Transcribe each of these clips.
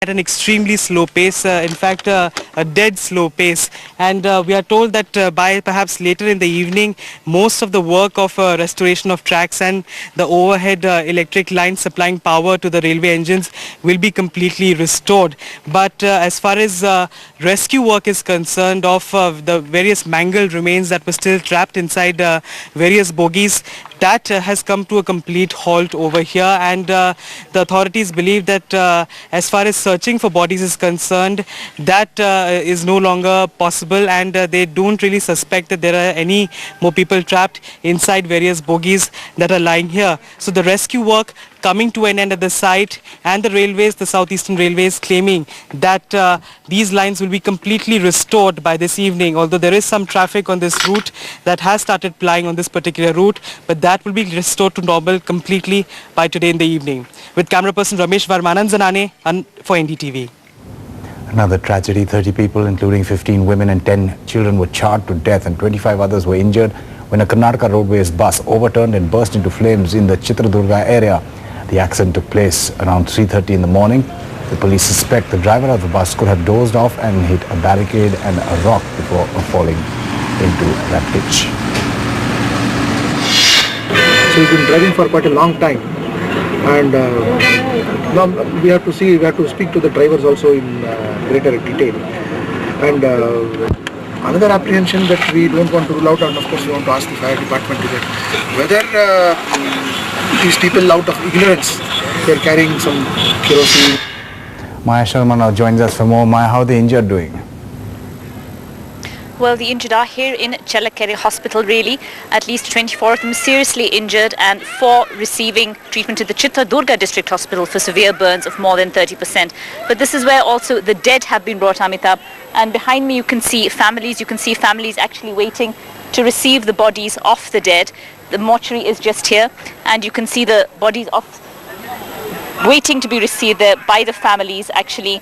at an extremely slow pace, in fact a dead slow pace, and we are told that by perhaps later in the evening most of the work of restoration of tracks and the overhead electric lines supplying power to the railway engines will be completely restored. But as far as rescue work is concerned of the various mangled remains that were still trapped inside various bogies, that has come to a complete halt over here, and the authorities believe that as far as searching for bodies is concerned, that is no longer possible, and they don't really suspect that there are any more people trapped inside various bogies that are lying here. So the rescue work coming to an end at the site, and the railways, the Southeastern Railways, claiming that these lines will be completely restored by this evening, although there is some traffic on this route that has started plying on this particular route, but that will be restored to normal completely by today in the evening. With camera person Ramesh Varmanand Zanane for NDTV. Another tragedy, 30 people including 15 women and 10 children were charred to death and 25 others were injured when a Karnataka Roadways bus overturned and burst into flames in the Chitradurga area. The accident took place around 3:30 in the morning. The police suspect the driver of the bus could have dozed off and hit a barricade and a rock before falling into that ditch. So he's been driving for quite a long time, and now we have to speak to the drivers also in greater detail. And another apprehension that we don't want to rule out, and of course we want to ask the fire department to that, whether these people out of ignorance, they're carrying some kerosene. Maya Sharma now joins us for more. Maya, how are the injured doing? Well, the injured are here in Chellakere Hospital, really. At least 24 of them seriously injured and 4 receiving treatment at the Chitradurga District Hospital for severe burns of more than 30%. But this is where also the dead have been brought, Amitabh. And behind me you can see families actually waiting to receive the bodies of the dead. The mortuary is just here, and you can see the bodies waiting to be received there by the families. Actually,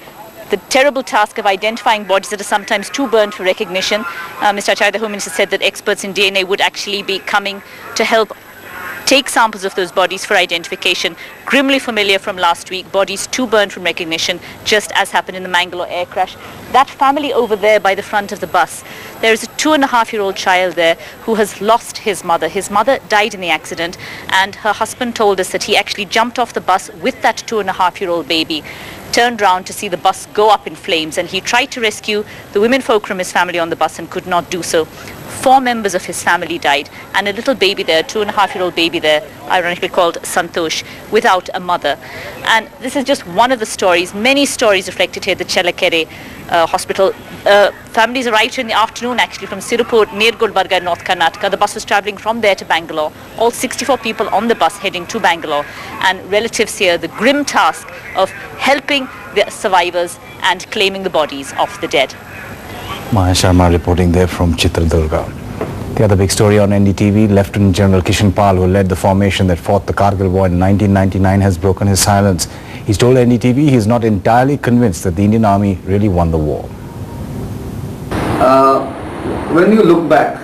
the terrible task of identifying bodies that are sometimes too burnt for recognition. Mr. Acharya, the Home Minister, said that experts in DNA would actually be coming to help take samples of those bodies for identification. Grimly familiar from last week, bodies too burnt from recognition, just as happened in the Mangalore air crash. That family over there by the front of the bus, there is a 2.5-year-old child there who has lost his mother. His mother died in the accident, and her husband told us that he actually jumped off the bus with that 2.5-year-old baby, turned round to see the bus go up in flames, and he tried to rescue the women folk from his family on the bus and could not do so. 4 members of his family died, and a little baby there, 2.5-year-old baby there, ironically called Santosh, without a mother. And this is just one of the stories, many stories reflected here at the Chellakere Hospital. Families arrived here in the afternoon actually from Sirupur near Gulbarga, North Karnataka. The bus was travelling from there to Bangalore. All 64 people on the bus heading to Bangalore, and relatives here, the grim task of helping the survivors and claiming the bodies of the dead. Maya Sharma reporting there from Chitradurga. The other big story on NDTV, Lieutenant General Kishan Pal, who led the formation that fought the Kargil War in 1999, has broken his silence. He's told NDTV he is not entirely convinced that the Indian Army really won the war. When you look back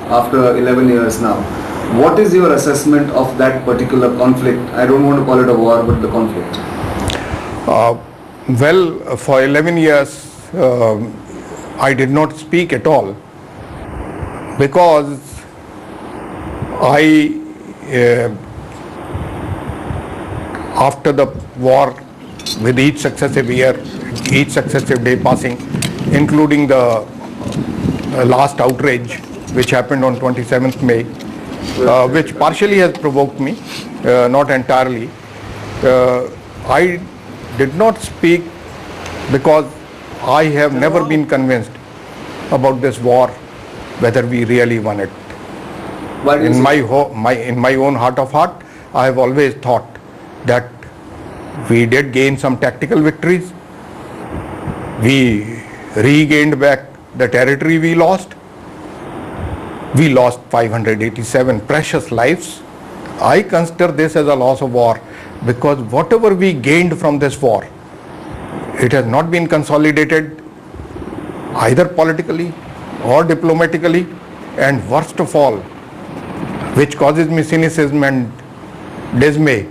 after 11 years now, what is your assessment of that particular conflict? I don't want to call it a war, but the conflict. Well, for 11 years, I did not speak at all because after the war, with each successive year, each successive day passing, including the last outrage which happened on 27th May, which partially has provoked me, not entirely. I did not speak because I have never been convinced about this war, whether we really won it. In my own heart of heart, I have always thought that we did gain some tactical victories. We regained back the territory we lost. We lost 587 precious lives. I consider this as a loss of war because whatever we gained from this war, it has not been consolidated either politically or diplomatically, and worst of all, which causes me cynicism and dismay,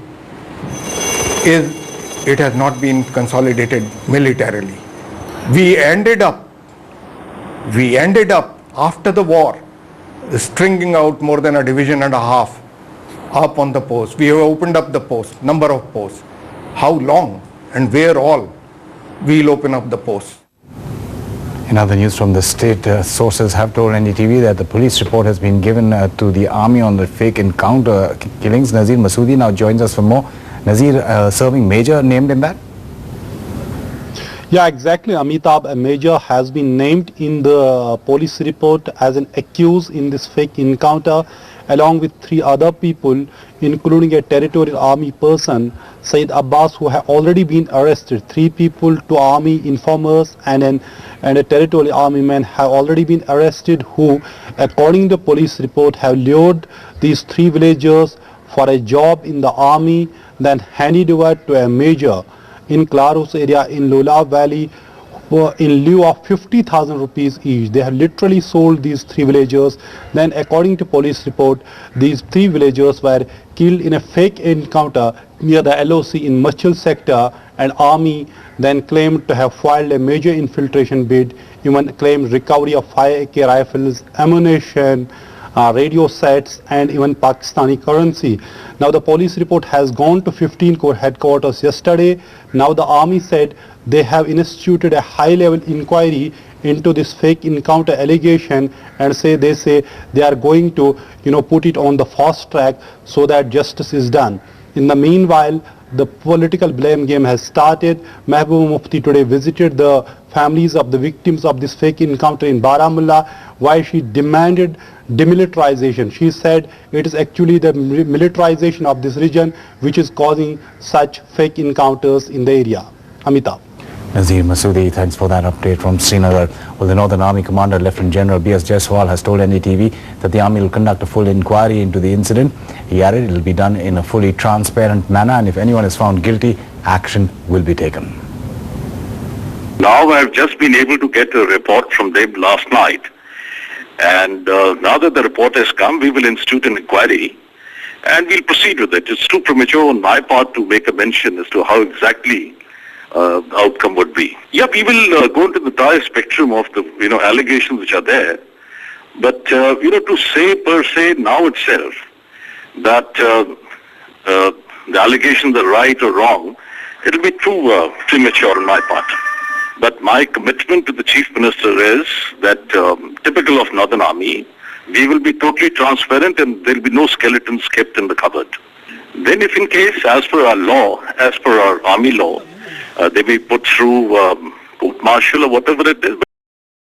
is it has not been consolidated militarily. We ended up after the war stringing out more than a division and a half up on the post. We have opened up the post, number of posts. How long and where all we'll open up the posts. In other news from the state, sources have told NDTV that the police report has been given to the army on the fake encounter killings. Nazir Masoodi now joins us for more. Nazir, serving major named in that? Yeah, exactly, Amitabh. A major has been named in the police report as an accused in this fake encounter, along with 3 other people, including a territorial army person, Said Abbas, who have already been arrested. 3 people, 2 army informers and a territorial army man have already been arrested, who, according to the police report, have lured these 3 villagers for a job in the army, then handed over to a major in Clarus area in Lola Valley in lieu of 50,000 rupees each. They have literally sold these 3 villagers. Then, according to police report, these 3 villagers were killed in a fake encounter near the LOC in Machal sector, and army then claimed to have filed a major infiltration bid, even claimed recovery of 5 AK rifles, ammunition, radio sets and even Pakistani currency. Now the police report has gone to 15 Corps headquarters yesterday. Now the army said they have instituted a high-level inquiry into this fake encounter allegation, and they say they are going to put it on the fast track so that justice is done. In the meanwhile, the political blame game has started. Mehbooba Mufti today visited the families of the victims of this fake encounter in Baramulla, why she demanded demilitarization. She said it is actually the militarization of this region which is causing such fake encounters in the area. Amitabh. Nazir Masoodi, thanks for that update from Srinagar. Well, the Northern Army Commander, Lieutenant General B.S. Jaiswal, has told NDTV that the Army will conduct a full inquiry into the incident. He added it will be done in a fully transparent manner, and if anyone is found guilty, action will be taken. Now I've just been able to get a report from them last night, and now that the report has come, we will institute an inquiry and we'll proceed with it. It's too premature on my part to make a mention as to how exactly the outcome would be. Yeah, we will go into the entire spectrum of the allegations which are there, but to say per se now itself that the allegations are right or wrong, it'll be too premature on my part. But my commitment to the Chief Minister is that, typical of Northern Army, we will be totally transparent and there will be no skeletons kept in the cupboard. Then if in case, as per our law, as per our army law, they may put through court-martial or whatever it is.